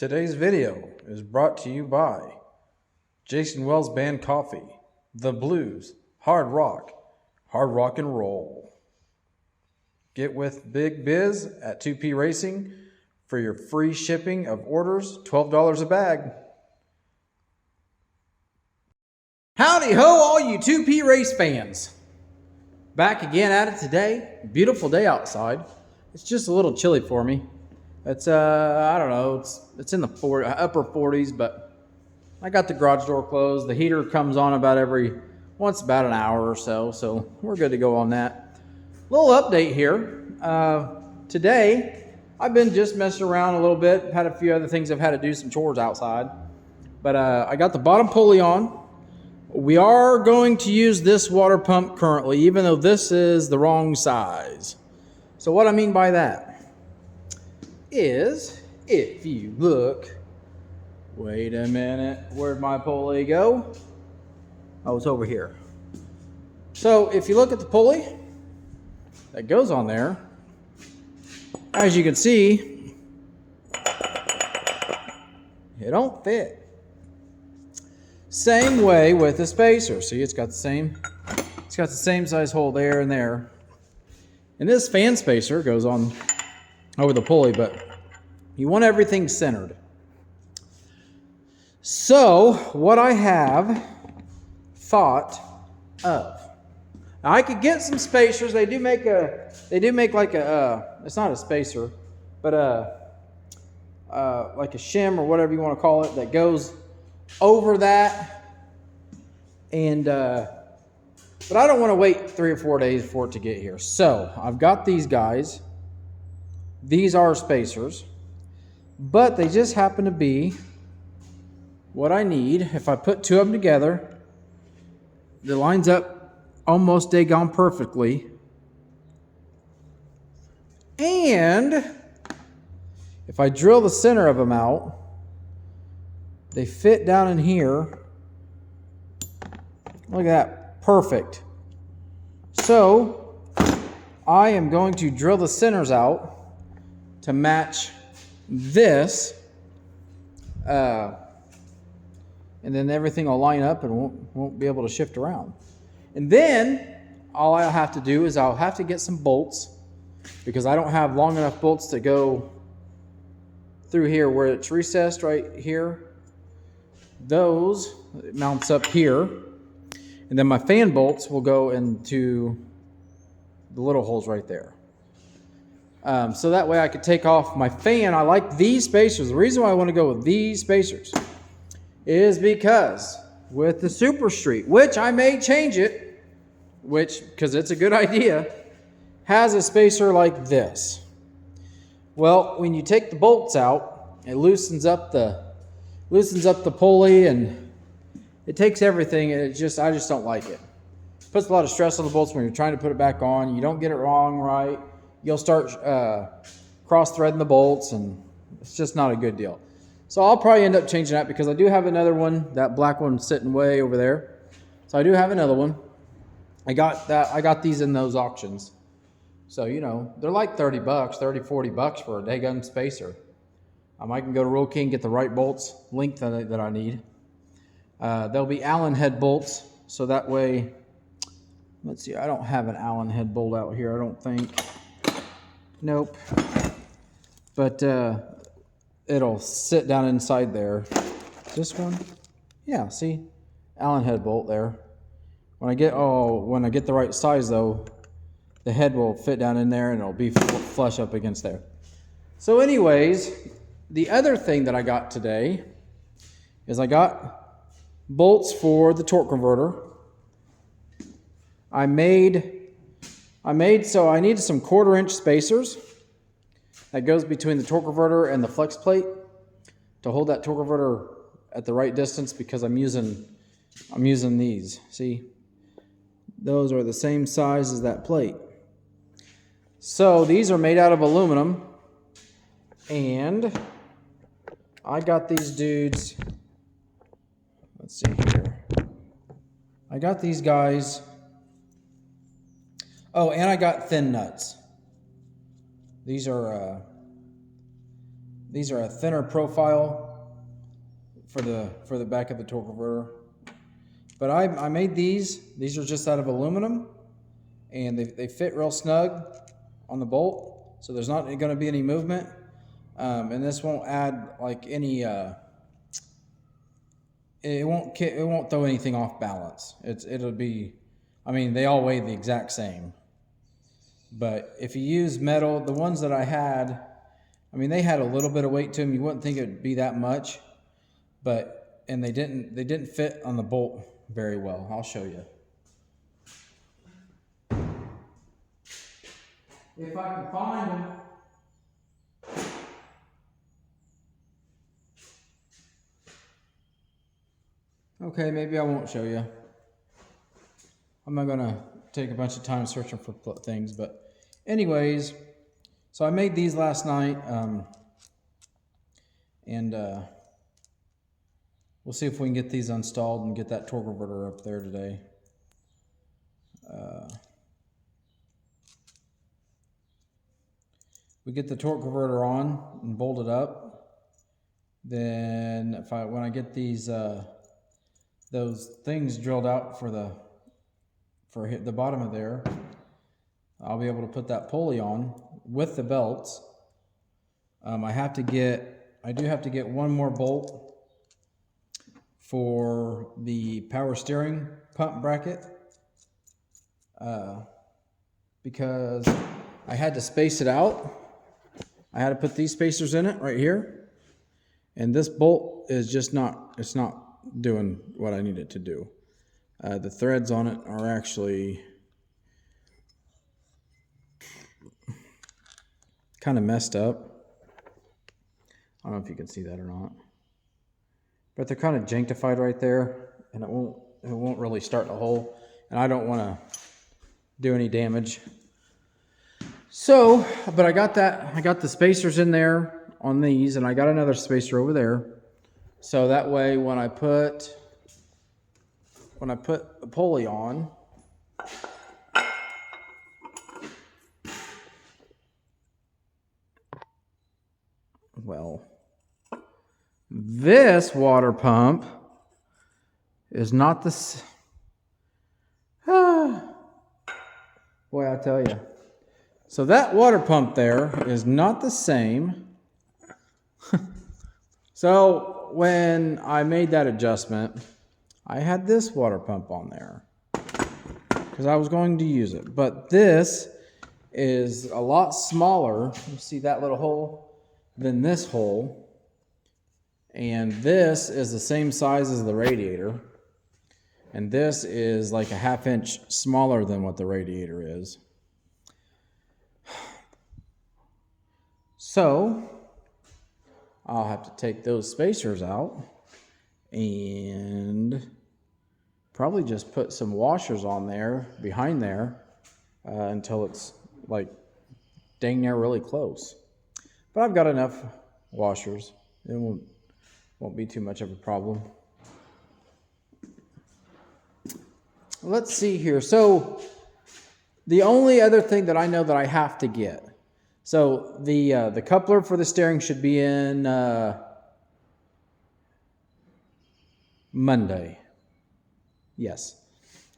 Today's video is brought to you by Jason Wells Band Coffee, The Blues, Hard Rock and Roll. Get with Big Biz at 2P Racing for your free shipping of orders, $12 a bag. Howdy ho, all you 2P race fans. Back again at it today. Beautiful day outside. It's just a little chilly for me. It's I don't know, it's in the upper 40s, but I got the garage door closed. The heater comes on about once about an hour or so we're good to go on that. Little update here. Today, I've been just messing around a little bit, had a few other things I've had to do, some chores outside. But I got the bottom pulley on. We are going to use this water pump currently, even though this is the wrong size. So what I mean by that is, if you look, wait a minute, where'd my pulley go? Oh, it's over here. So if you look at the pulley that goes on there, as you can see, it don't fit. Same way with the spacer. See, it's got the same size hole there and there. And this fan spacer goes on over the pulley, but you want everything centered. So what I have thought of, now I could get some spacers. They do make like a it's not a spacer, but like a shim or whatever you want to call it that goes over that. And but I don't want to wait 3 or 4 days for it to get here. So I've got these guys. These are spacers, but they just happen to be what I need. If I put two of them together, it lines up almost daggone perfectly. And if I drill the center of them out, they fit down in here. Look at that, perfect. So I am going to drill the centers out to match this, and then everything will line up and won't be able to shift around. And then all I'll have to do is I'll have to get some bolts, because I don't have long enough bolts to go through here where it's recessed right here. Those, it mounts up here, and then my fan bolts will go into the little holes right there. So that way I could take off my fan. I like these spacers. The reason why I want to go with these spacers is because with the Super Street, which I may change it, because it's a good idea, has a spacer like this. Well, when you take the bolts out, it loosens up the pulley, and it takes everything, and I just don't like it. Puts a lot of stress on the bolts when you're trying to put it back on. You don't get it wrong right. You'll start cross-threading the bolts, and it's just not a good deal. So I'll probably end up changing that, because I do have another one, that black one sitting way over there. So I do have another one. I got these in those auctions. So, you know, they're like $30, $40 for a day-gun spacer. I can go to Roll King, get the right bolts, length that I need. There'll be Allen head bolts, so that way, let's see, I don't have an Allen head bolt out here, I don't think. Nope. But it'll sit down inside there. This one? Yeah, see? Allen head bolt there. When I get the right size though, the head will fit down in there and it'll be flush up against there. So anyways, the other thing that I got today is I got bolts for the torque converter. I needed some 1/4-inch spacers that goes between the torque converter and the flex plate to hold that torque converter at the right distance, because I'm using these. See? Those are the same size as that plate. So these are made out of aluminum, and I got these dudes. Let's see here. I got these guys. Oh, and I got thin nuts. These are These are a thinner profile for the back of the torque converter. But I made these. These are just out of aluminum, and they fit real snug on the bolt, so there's not going to be any movement. And this won't add like any. It won't throw anything off balance. It'll be. I mean, they all weigh the exact same. But if you use metal, the ones that I had, I mean, they had a little bit of weight to them. You wouldn't think it would be that much, and they didn't fit on the bolt very well. I'll show you. If I can find them. Okay, maybe I won't show you. I'm not gonna take a bunch of time searching for things, but anyways, so I made these last night, and we'll see if we can get these installed and get that torque converter up there today. We get the torque converter on and bolted up. Then when I get these those things drilled out for the bottom of there, I'll be able to put that pulley on with the belts. I do have to get one more bolt for the power steering pump bracket, because I had to space it out. I had to put these spacers in it right here, and this bolt is just not doing what I need it to do. The threads on it are actually kind of messed up. I don't know if you can see that or not, but they're kind of janktified right there, and it won't really start the hole, and I don't want to do any damage. So, but I got the spacers in there on these, and I got another spacer over there. So that way when I put the pulley on, well, this water pump is not the boy, I tell you. So that water pump there is not the same. So when I made that adjustment, I had this water pump on there because I was going to use it. But this is a lot smaller. You see that little hole? Than this hole. And this is the same size as the radiator. And this is like a 1/2 inch smaller than what the radiator is. So I'll have to take those spacers out and probably just put some washers on there, behind there, until it's like dang near really close. But I've got enough washers. It won't be too much of a problem. Let's see here. So the only other thing that I know that I have to get, so the coupler for the steering should be in Monday. Yes,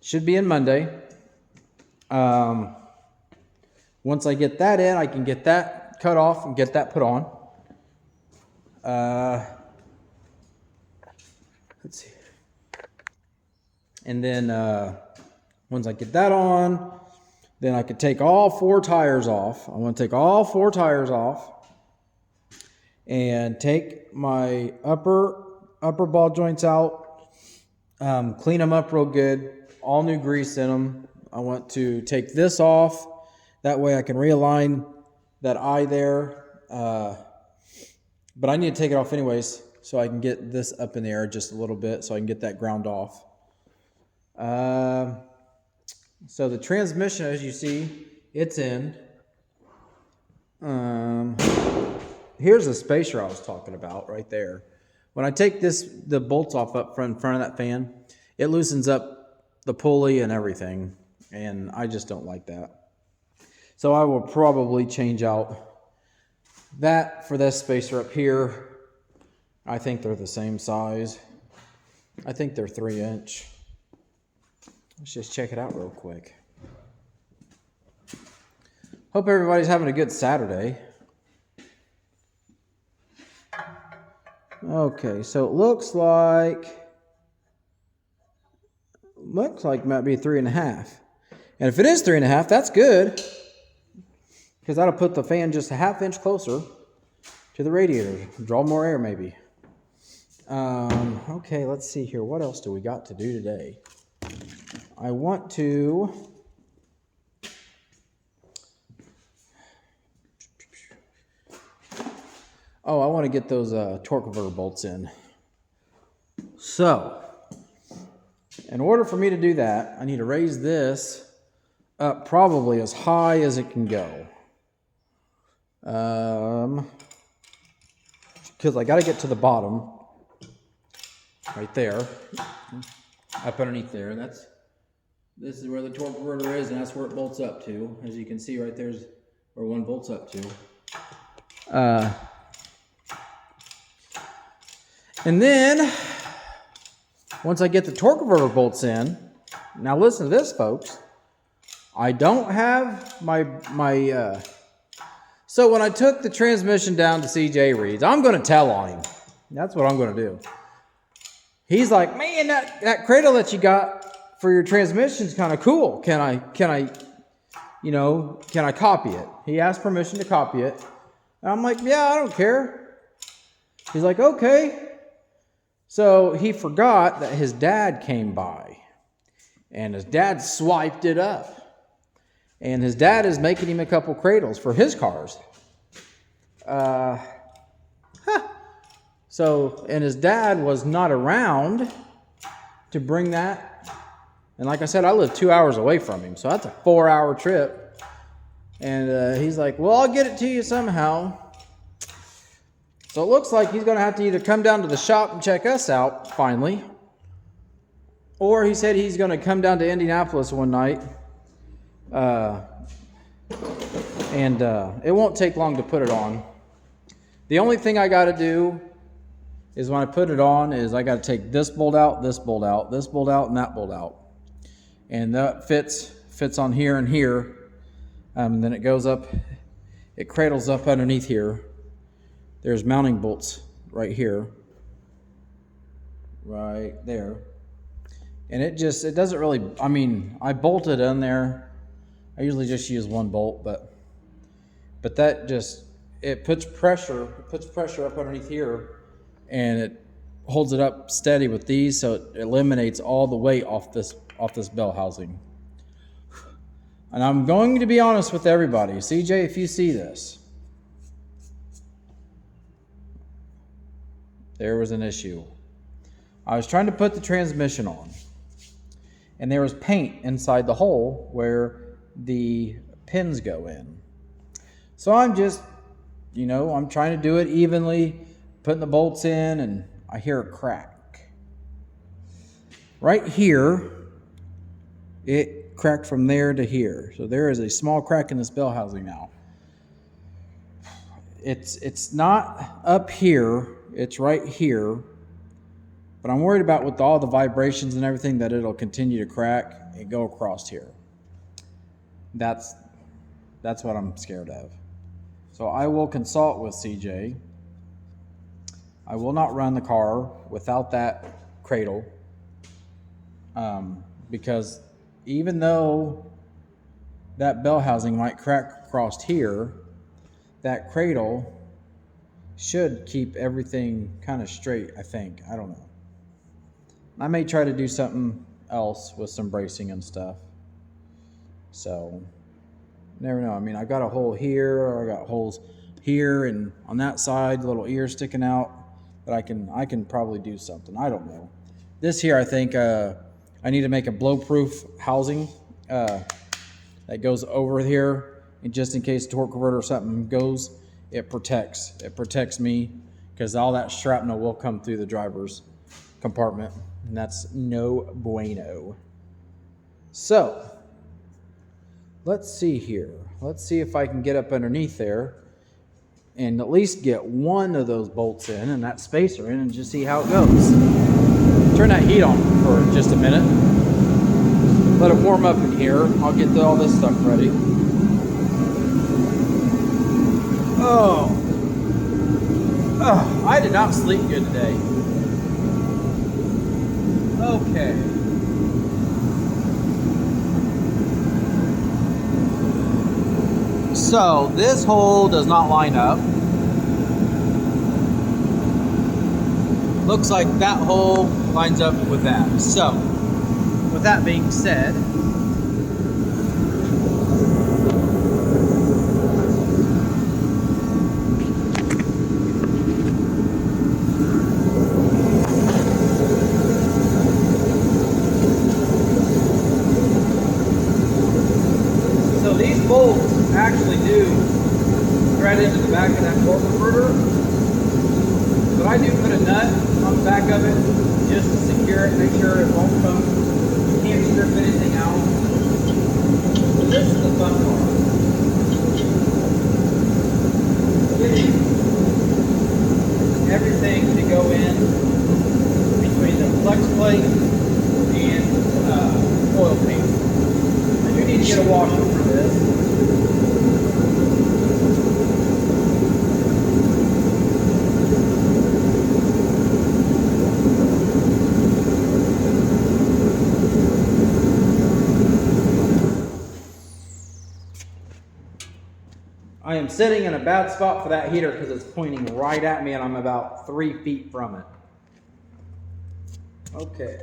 should be in Monday. Once I get that in, I can get that cut off and get that put on. Let's see. And then once I get that on, then I could take all 4 tires off. I want to take all 4 tires off and take my upper ball joints out, clean them up real good, all new grease in them. I want to take this off. That way I can realign that eye there. But I need to take it off anyways so I can get this up in the air just a little bit so I can get that ground off. So the transmission, as you see, it's in. Here's the spacer I was talking about right there. When I take the bolts off up front of that fan, it loosens up the pulley and everything, and I just don't like that. So I will probably change out That for this spacer up here, I think they're the same size. I think they're 3-inch. Let's just check it out real quick. Hope everybody's having a good Saturday. Okay, so it looks like it might be 3.5. And if it is 3.5, that's good, because that'll put the fan just a 1/2 inch closer to the radiator. Draw more air, maybe. Okay, let's see here. What else do we got to do today? I want to... Oh, I want to get those torque converter bolts in. So, in order for me to do that, I need to raise this up probably as high as it can go. Because I got to get to the bottom, right there, up underneath there. This is where the torque converter is, and that's where it bolts up to. As you can see right there's where one bolts up to. And then, once I get the torque converter bolts in, now listen to this, folks. I don't have so when I took the transmission down to CJ Reed's, I'm going to tell on him. That's what I'm going to do. He's like, man, that cradle that you got for your transmission is kind of cool. Can I copy it? He asked permission to copy it. And I'm like, yeah, I don't care. He's like, okay. So he forgot that his dad came by, and his dad swiped it up. And his dad is making him a couple cradles for his cars. So, and his dad was not around to bring that. And like I said, I live 2 hours away from him, so that's a 4-hour trip. And he's like, well, I'll get it to you somehow. So it looks like he's going to have to either come down to the shop and check us out, finally. Or he said he's going to come down to Indianapolis one night. It won't take long to put it on. The only thing I got to do is when I put it on is I got to take this bolt out, this bolt out, this bolt out, and that bolt out. And that fits on here and here. Then it goes up, it cradles up underneath here. There's mounting bolts right here, right there. And it doesn't really, I mean, I bolted in there. I usually just use one bolt, but that just, it puts pressure up underneath here, and it holds it up steady with these, so it eliminates all the weight off this bell housing. And I'm going to be honest with everybody. CJ, if you see this, there was an issue. I was trying to put the transmission on, and there was paint inside the hole where the pins go in. So I'm just, I'm trying to do it evenly, putting the bolts in, and I hear a crack. Right here, it cracked from there to here. So there is a small crack in this bell housing now. It's not up here, it's right here. But I'm worried about with all the vibrations and everything that it'll continue to crack and go across here. That's what I'm scared of. So I will consult with CJ. I will not run the car without that cradle. Because even though that bell housing might crack across here, that cradle should keep everything kind of straight, I think. I don't know. I may try to do something else with some bracing and stuff. So, never know. I mean, I got a hole here, or I got holes here and on that side, little ears sticking out. But I can probably do something. I don't know. This here, I think I need to make a blow-proof housing that goes over here, and just in case torque converter or something goes, it protects me, because all that shrapnel will come through the driver's compartment, and that's no bueno. So let's see here. Let's see if I can get up underneath there and at least get one of those bolts in and that spacer in and just see how it goes. Turn that heat on for just a minute. Let it warm up in here. I'll get all this stuff ready. Oh, I did not sleep good today. Okay. So this hole does not line up. Looks like that hole lines up with that. So, with that being said, so these bolts actually do thread into the back of that torque converter, but I do put a nut on the back of it just to secure it, make sure it won't come, you can't strip anything out. So this is the fun part. Getting everything to go in between the flex plate and oil pan. I do need to get a washer for this. I am sitting in a bad spot for that heater because it's pointing right at me and I'm about 3 feet from it. Okay.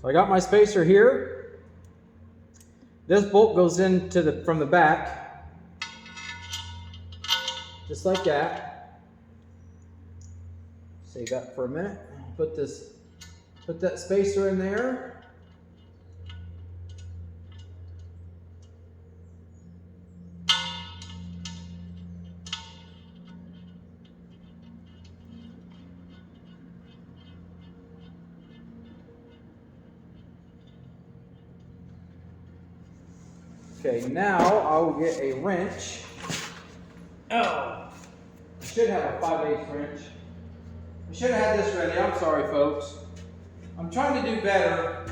So I got my spacer here. This bolt goes into from the back, just like that. Save that for a minute. Put that spacer in there. Okay, now I will get a wrench. Oh, I should have a 5/8 wrench. I should have had this ready. I'm sorry, folks. I'm trying to do better,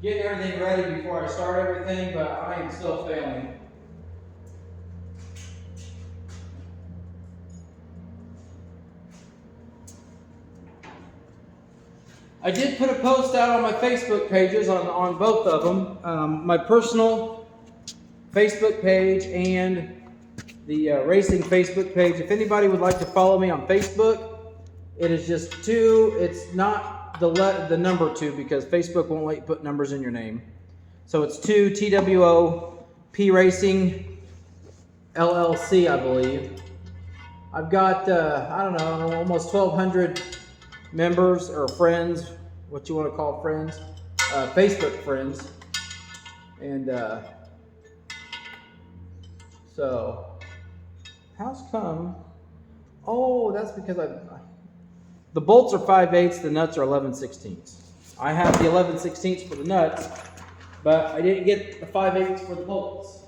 get everything ready before I start everything, but I am still failing. I did put a post out on my Facebook pages on both of them. My personal Facebook page and the racing Facebook page. If anybody would like to follow me on Facebook, it is just 2. It's not the number 2 because Facebook won't let you put numbers in your name. So it's 2 TWOP Racing LLC, I believe. I've got I don't know, almost 1,200 members or friends, what you want to call friends, Facebook friends, and so how's come? Oh, that's because the bolts are 5/8, the nuts are 11/16. I have the 11/16 for the nuts, but I didn't get the 5/8 for the bolts.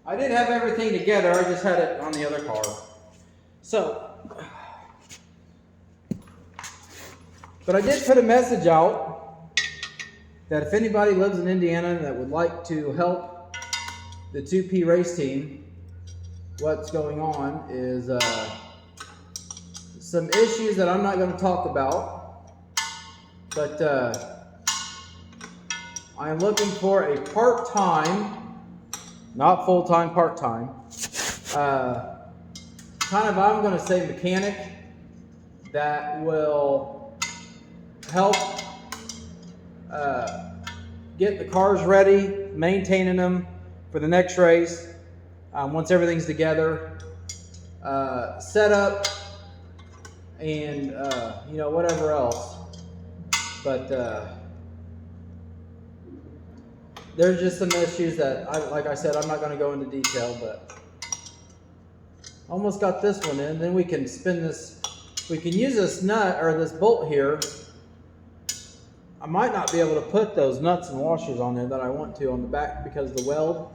I did have everything together, I just had it on the other car. So, but I did put a message out that if anybody lives in Indiana that would like to help the 2P race team, what's going on is some issues that I'm not going to talk about, but I'm looking for a part-time, not full-time, part-time, kind of, I'm going to say mechanic that will help get the cars ready, maintaining them for the next race, once everything's together, set up, and you know, whatever else. But there's just some issues that, like I said, I'm not going to go into detail, but almost got this one in. Then we can spin this we can use this nut or this bolt here. I might not be able to put those nuts and washers on there that I want to on the back because of the weld,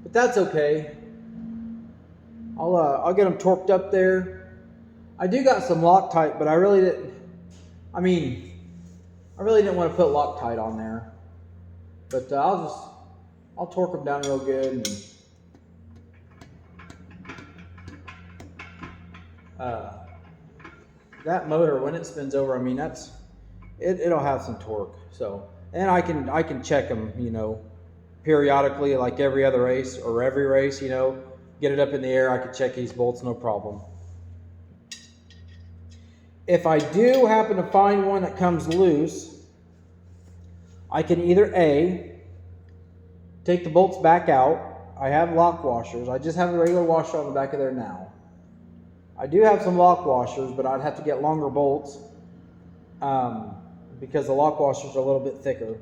but that's okay. I'll get them torqued up there. I do got some Loctite, but I really didn't want to put Loctite on there. But I'll torque them down real good. And, that motor, when it spins over, I mean, it'll have some torque. So, and I can check them, you know, periodically, like every other race or every race, you know, get it up in the air. I can check these bolts, no problem. If I do happen to find one that comes loose, I can either A, take the bolts back out. I have lock washers. I just have a regular washer on the back of there now. I do have some lock washers, but I'd have to get longer bolts because the lock washers are a little bit thicker.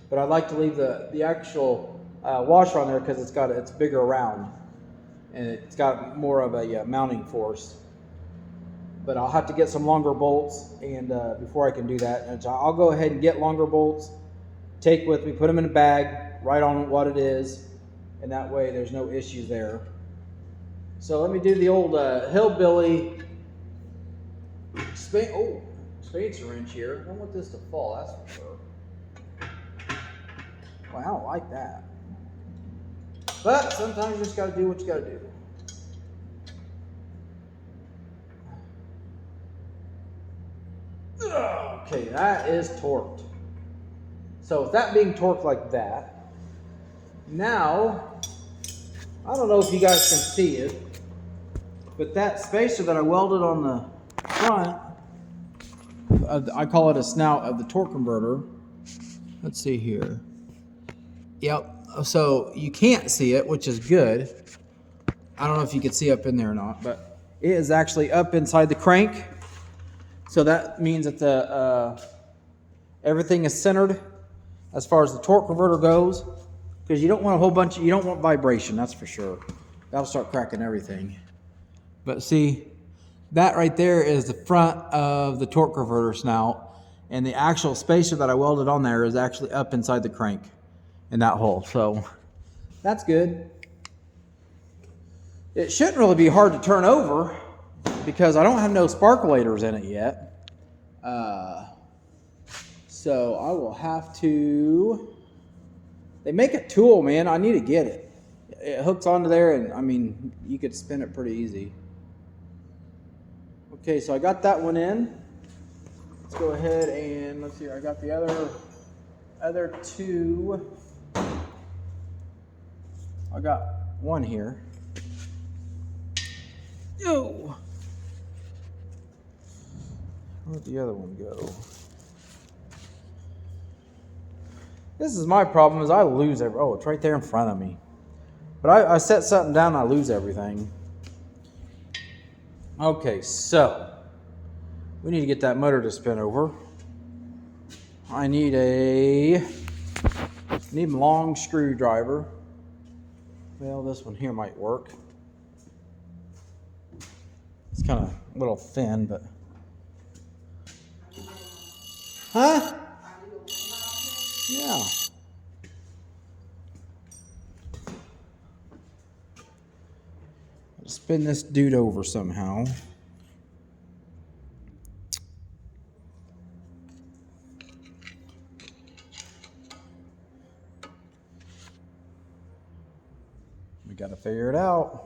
But I'd like to leave the actual washer on there because it's bigger around and it's got more of a mounting force. But I'll have to get some longer bolts and before I can do that. And so I'll go ahead and get longer bolts, take with me, put them in a bag, write on what it is, and that way there's no issues there. So let me do the old hillbilly spacer wrench here. I don't want this to fall, that's for sure. Well, I don't like that. But sometimes you just got to do what you got to do. Okay, that is torqued. So with that being torqued like that, now, I don't know if you guys can see it, but that spacer that I welded on the front, I call it a snout of the torque converter. Let's see here. Yep, so you can't see it, which is good. I don't know if you can see up in there or not, but it is actually up inside the crank. So that means that everything is centered as far as the torque converter goes, because you don't want you don't want vibration, that's for sure. That'll start cracking everything. But see, that right there is the front of the torque converter snout, and the actual spacer that I welded on there is actually up inside the crank in that hole. So that's good. It shouldn't really be hard to turn over because I don't have no sparkulators in it yet. So I will have to, they make a tool, man. I need to get it. It hooks onto there, and I mean, you could spin it pretty easy. Okay, so I got that one in. Let's go ahead and let's see. I got the other two. I got one here. Yo, where'd the other one go? This is my problem, is I lose everything. Oh, it's right there in front of me. But I set something down and I lose everything. Okay, so we need to get that motor to spin over. I need a long screwdriver. Well, this one here might work. It's kind of a little thin, but... Huh? Yeah. I'll spin this dude over somehow. We got to figure it out.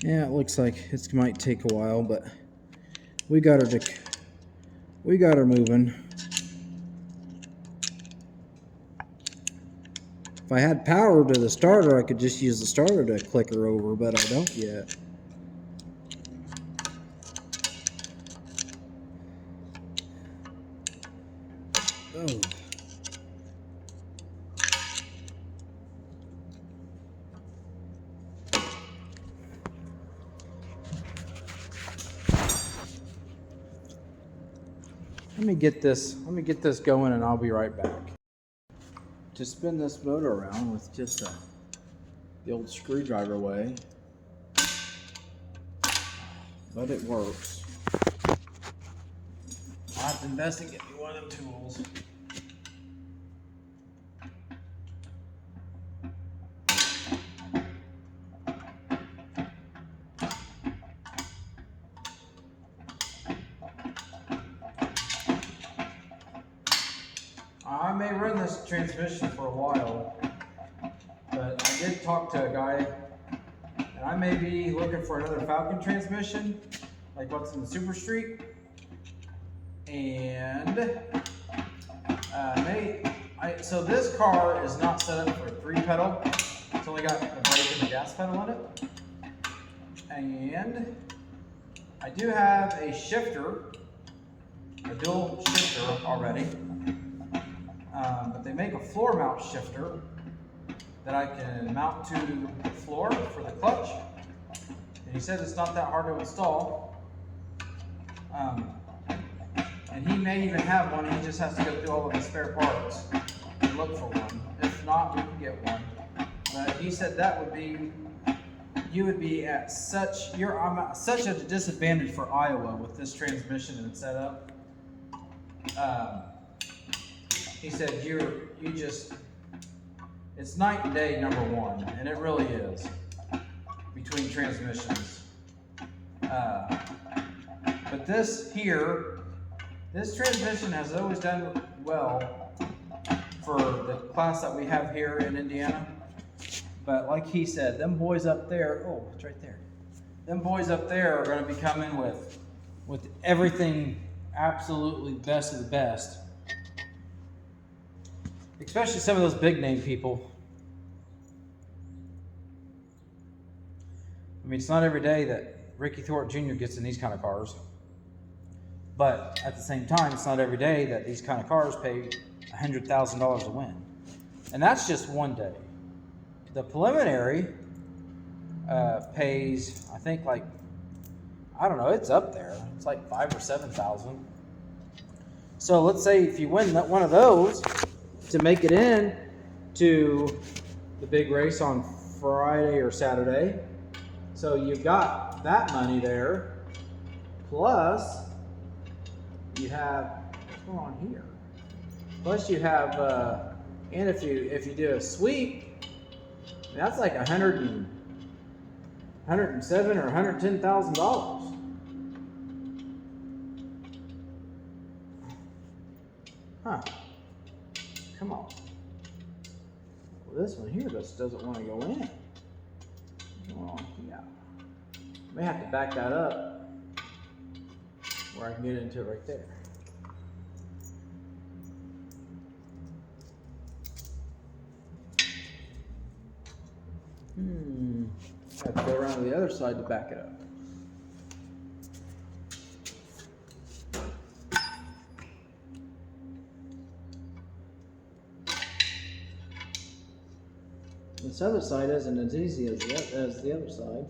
Yeah, it looks like it might take a while, but we got her moving. If I had power to the starter, I could just use the starter to click her over, but I don't yet. Oh. Let me get this going and I'll be right back. To spin this motor around with just the old screwdriver way, but it works. I'll have to invest in getting me one of them tools. I may run this transmission for a while, but I did talk to a guy, and I may be looking for another Falcon transmission, like what's in the Super Street. And so this car is not set up for a 3-pedal. It's only got the brake and the gas pedal in it. And I do have a shifter, a dual shifter already. But they make a floor mount shifter that I can mount to the floor for the clutch. And he said it's not that hard to install. And he may even have one, he just has to go through all of the spare parts and look for one. If not, we can get one. But he said that would be, you would be at I'm at such a disadvantage for Iowa with this transmission and setup. He said it's night and day, number one, and it really is, between transmissions. But this transmission has always done well for the class that we have here in Indiana. But like he said, them boys up there, oh, it's right there. Them boys up there are going to be coming with everything absolutely best of the best. Especially some of those big name people. I mean, it's not every day that Ricky Thornton Jr. gets in these kind of cars. But at the same time, it's not every day that these kind of cars pay $100,000 a win. And that's just one day. The preliminary pays, I think, like, I don't know, it's up there. It's like $5,000 or $7,000. So let's say if you win one of those to make it in to the big race on Friday or Saturday. So you've got that money there. Plus, you have, what's going on here? Plus you have, and if you do a sweep, that's like $107,000 or $110,000. Huh? Come on. Well, this one here just doesn't want to go in. What's going on here? May have to back that up where I can get into it right there. I have to go around to the other side to back it up. This other side isn't as easy as the other side.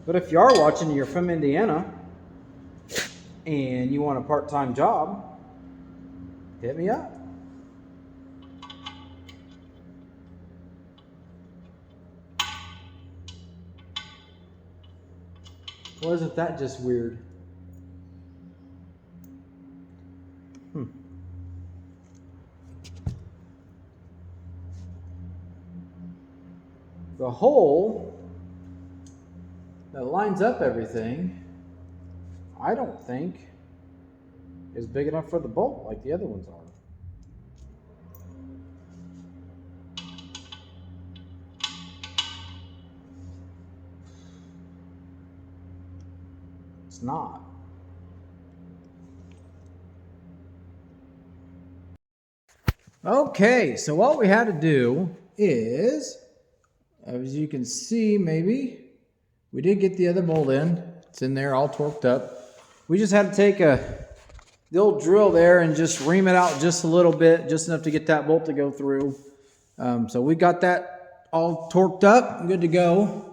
But if you are watching, you're from Indiana, and you want a part-time job, hit me up. Well, isn't that just weird? The hole that lines up everything, I don't think is big enough for the bolt like the other ones are. It's not. Okay, so what we had to do is, as you can see, maybe, we did get the other bolt in. It's in there all torqued up. We just had to take the old drill there and just ream it out just a little bit, just enough to get that bolt to go through. So we got that all torqued up, good to go.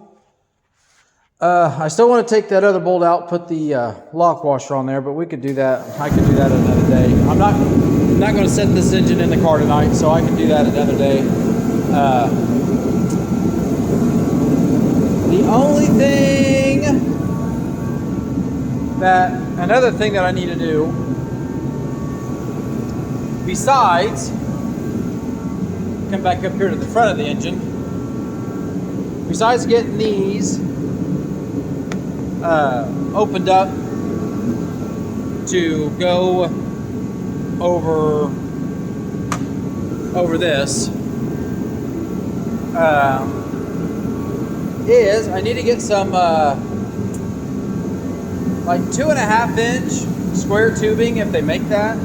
I still want to take that other bolt out, put the lock washer on there, but we could do that. I could do that another day. I'm not going to set this engine in the car tonight, so I can do that another day. Another thing that I need to do, besides come back up here to the front of the engine, besides getting these opened up to go over this, is I need to get some like 2.5 inch square tubing if they make that.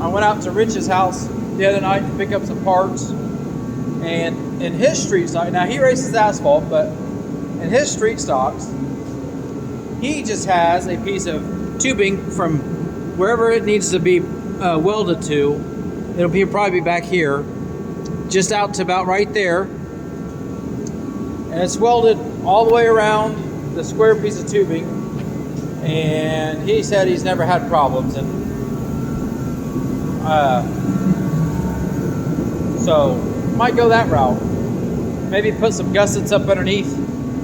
I went out to Rich's house the other night to pick up some parts, and in his street stock, now he races asphalt, but in his street stocks, he just has a piece of tubing from wherever it needs to be welded to. It'll probably be back here, just out to about right there, and it's welded all the way around the square piece of tubing. And he said he's never had problems, and so might go that route. Maybe put some gussets up underneath,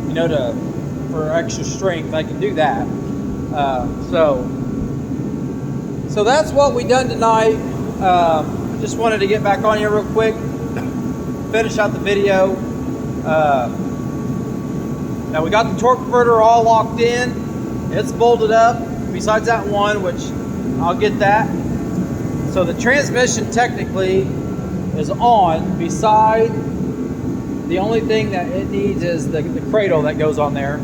you know, for extra strength. I can do that. So that's what we done tonight. Just wanted to get back on here real quick, finish out the video. Now we got the torque converter all locked in. It's bolted up, besides that one, which I'll get that. So the transmission technically is on, beside the only thing that it needs is the cradle that goes on there.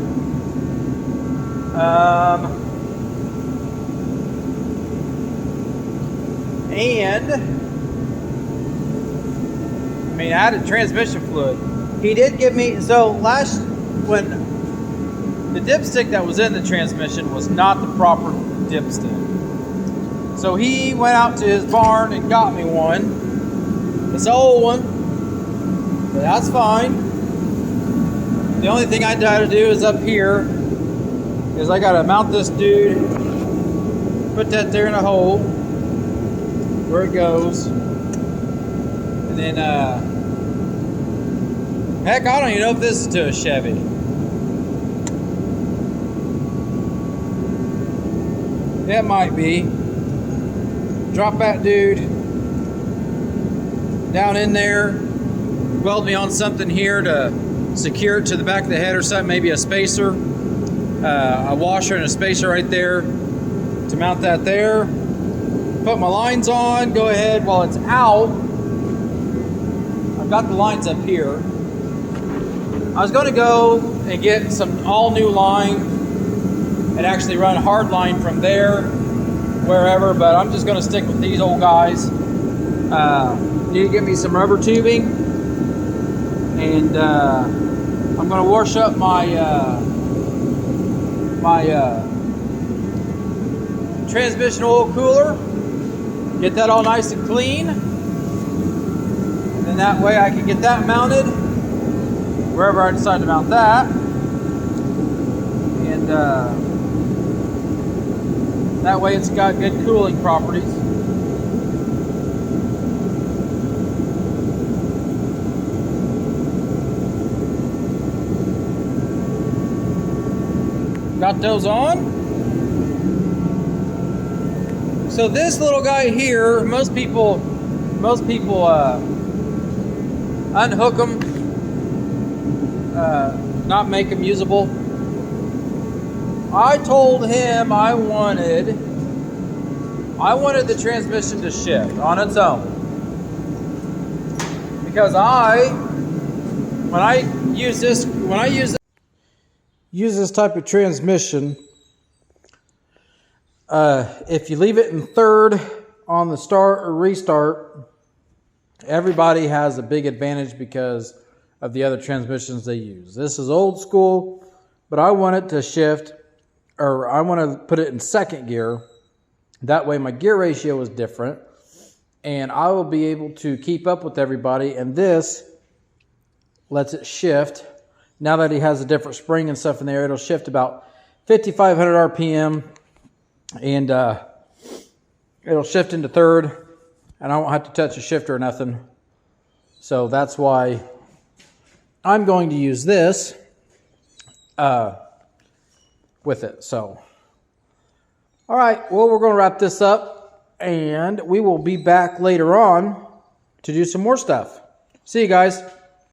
And I mean, I had a transmission fluid. He did give me, so when the dipstick that was in the transmission was not the proper dipstick. So he went out to his barn and got me one. It's an old one, but that's fine. The only thing I got to do is up here, is I got to mount this dude, put that there in a hole where it goes, and then, heck, I don't even know if this is to a Chevy. It might be. Drop that dude down in there, weld me on something here to secure it to the back of the head or something, maybe a spacer, a washer and a spacer right there to mount that there. Put my lines on, go ahead while it's out. I've got the lines up here. I was going to go and get some all new line and actually run hard line from there, wherever, but I'm just going to stick with these old guys. Need to get me some rubber tubing, and I'm going to wash up my transmission oil cooler, get that all nice and clean, and then that way I can get that mounted wherever I decide to mount that, and that way it's got good cooling properties. Got those on. So this little guy here, most people unhook them, not make them usable. I told him I wanted the transmission to shift on its own, because when I use this type of transmission, if you leave it in third on the start or restart, everybody has a big advantage because of the other transmissions they use. This is old school, but I want it to shift, or I want to put it in second gear. That way my gear ratio is different, and I will be able to keep up with everybody, and this lets it shift. Now that he has a different spring and stuff in there, it'll shift about 5,500 RPM, and it'll shift into third, and I won't have to touch a shifter or nothing. So that's why I'm going to use this with it. So, all right, well, we're going to wrap this up, and we will be back later on to do some more stuff. See you guys.